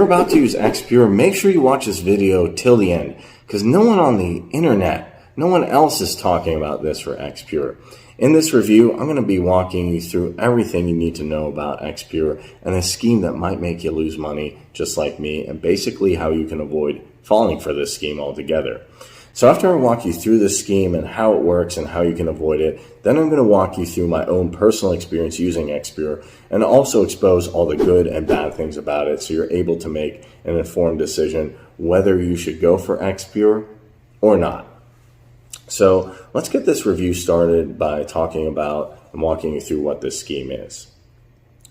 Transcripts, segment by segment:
you're about to use Exipure, make sure you watch this video till the end, because no one on the internet, no one else is talking about this for Exipure. In this review, I'm going to be walking you through everything you need to know about Exipure and a scheme that might make you lose money just like me, and basically how you can avoid falling for this scheme altogether. So after I walk you through this scheme and how it works and how you can avoid it, then I'm going to walk you through my own personal experience using Exipure and also expose all the good and bad things about it so you're able to make an informed decision whether you should go for Exipure or not. So let's get this review started by talking about and walking you through what this scheme is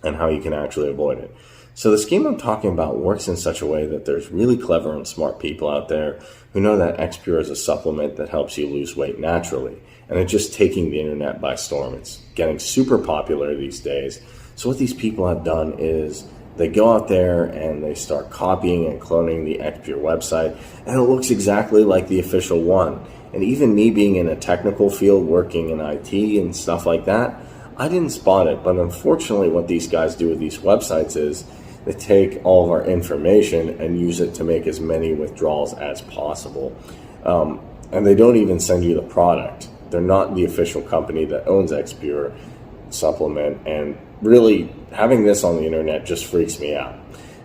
and how you can actually avoid it. So the scheme I'm talking about works in such a way that there's really clever and smart people out there who know that Exipure is a supplement that helps you lose weight naturally. And it's just taking the internet by storm. It's getting super popular these days. So what these people have done is they go out there and they start copying and cloning the Exipure website, and it looks exactly like the official one. And even me being in a technical field, working in IT and stuff like that, I didn't spot it. But unfortunately, what these guys do with these websites is they take all of our information and use it to make as many withdrawals as possible. And they don't even send you the product. They're not the official company that owns Exipure supplement. And really, having this on the internet just freaks me out.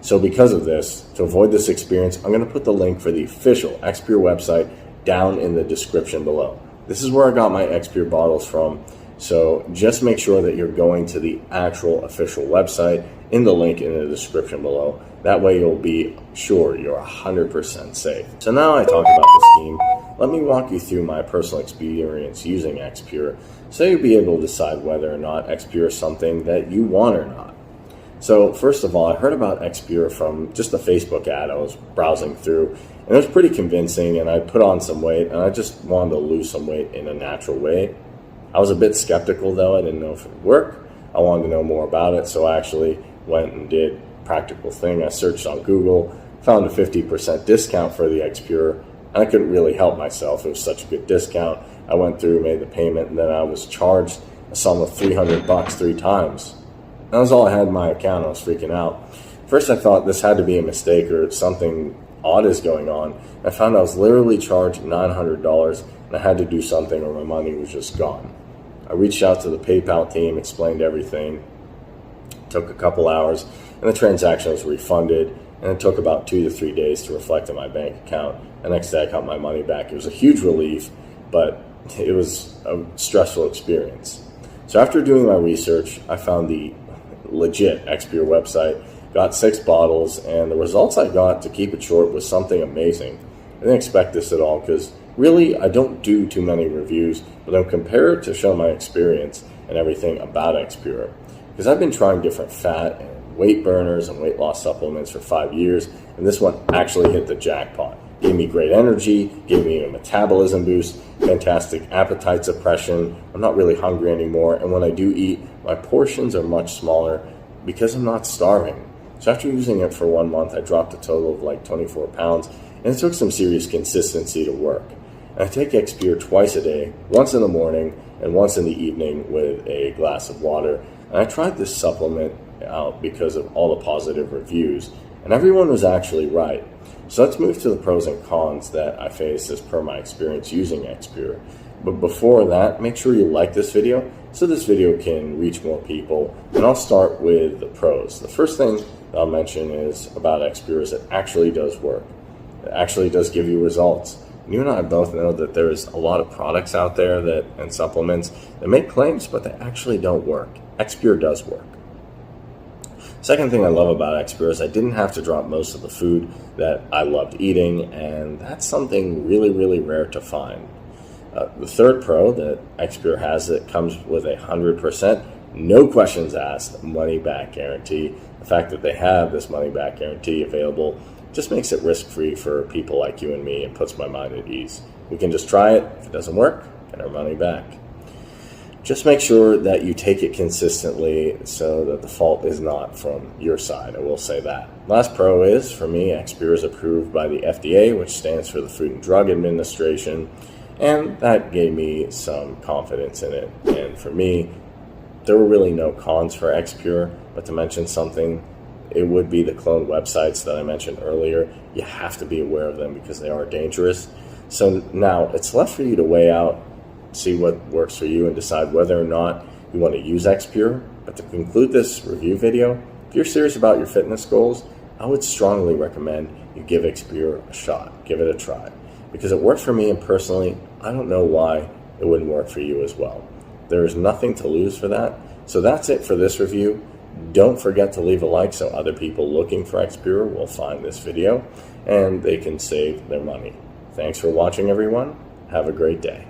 So because of this, to avoid this experience, I'm going to put the link for the official Exipure website down in the description below. This is where I got my Exipure bottles from. So just make sure that you're going to the actual official website in the link in the description below. That way you'll be sure you're 100% safe. So now I talk about the scheme, let me walk you through my personal experience using Exipure so you'll be able to decide whether or not Exipure is something that you want or not. So first of all, I heard about Exipure from just a Facebook ad I was browsing through, and it was pretty convincing, and I put on some weight, and I just wanted to lose some weight in a natural way. I was a bit skeptical though. I didn't know if it would work. I wanted to know more about it, so I actually went and did a practical thing. I searched on Google, found a 50% discount for the Exipure, and I couldn't really help myself. It was such a good discount. I went through, made the payment, and then I was charged a sum of $300 3 times. That was all I had in my account. I was freaking out. First I thought this had to be a mistake or something odd is going on. I found I was literally charged $900 and I had to do something or my money was just gone. I reached out to the PayPal team, explained everything. It took a couple hours and the transaction was refunded, and it took about 2 to 3 days to reflect in my bank account. The next day I got my money back. It was a huge relief, but it was a stressful experience. So after doing my research, I found the legit Exipure website, got 6 bottles, and the results I got, to keep it short, was something amazing. I didn't expect this at all because really I don't do too many reviews, but I'm compared to show my experience and everything about Exipure. Because I've been trying different fat and weight burners and weight loss supplements for 5 years, and this one actually hit the jackpot. Gave me great energy, gave me a metabolism boost, fantastic appetite suppression. I'm not really hungry anymore, and when I do eat, my portions are much smaller because I'm not starving. So after using it for 1 month, I dropped a total of like 24 pounds, and it took some serious consistency to work. And I take Exipure twice a day, once in the morning and once in the evening with a glass of water. And I tried this supplement out because of all the positive reviews, and everyone was actually right. So let's move to the pros and cons that I face as per my experience using Exipure. But before that, make sure you like this video so this video can reach more people. And I'll start with the pros. The first thing that I'll mention is about Exipure is it actually does work. It actually does give you results. And you and I both know that there's a lot of products out there and supplements that make claims, but they actually don't work. Exipure does work. Second thing I love about Exipure is I didn't have to drop most of the food that I loved eating, and that's something really, really rare to find. The third pro that Exipure has, that comes with a 100%, no questions asked, money-back guarantee. The fact that they have this money-back guarantee available just makes it risk-free for people like you and me and puts my mind at ease. We can just try it. If it doesn't work, get our money back. Just make sure that you take it consistently so that the fault is not from your side. I will say that. Last pro is, for me, Exipure is approved by the FDA, which stands for the Food and Drug Administration, and that gave me some confidence in it. And for me, there were really no cons for Exipure, but to mention something it would be the clone websites that I mentioned earlier. You have to be aware of them because they are dangerous. So now it's left for you to weigh out, see what works for you, and decide whether or not you want to use Exipure. But to conclude this review video, if you're serious about your fitness goals, I would strongly recommend you give Exipure a shot. Give it a try. Because it worked for me, and personally, I don't know why it wouldn't work for you as well. There is nothing to lose for that. So that's it for this review. Don't forget to leave a like so other people looking for Exipure will find this video and they can save their money. Thanks for watching, everyone. Have a great day.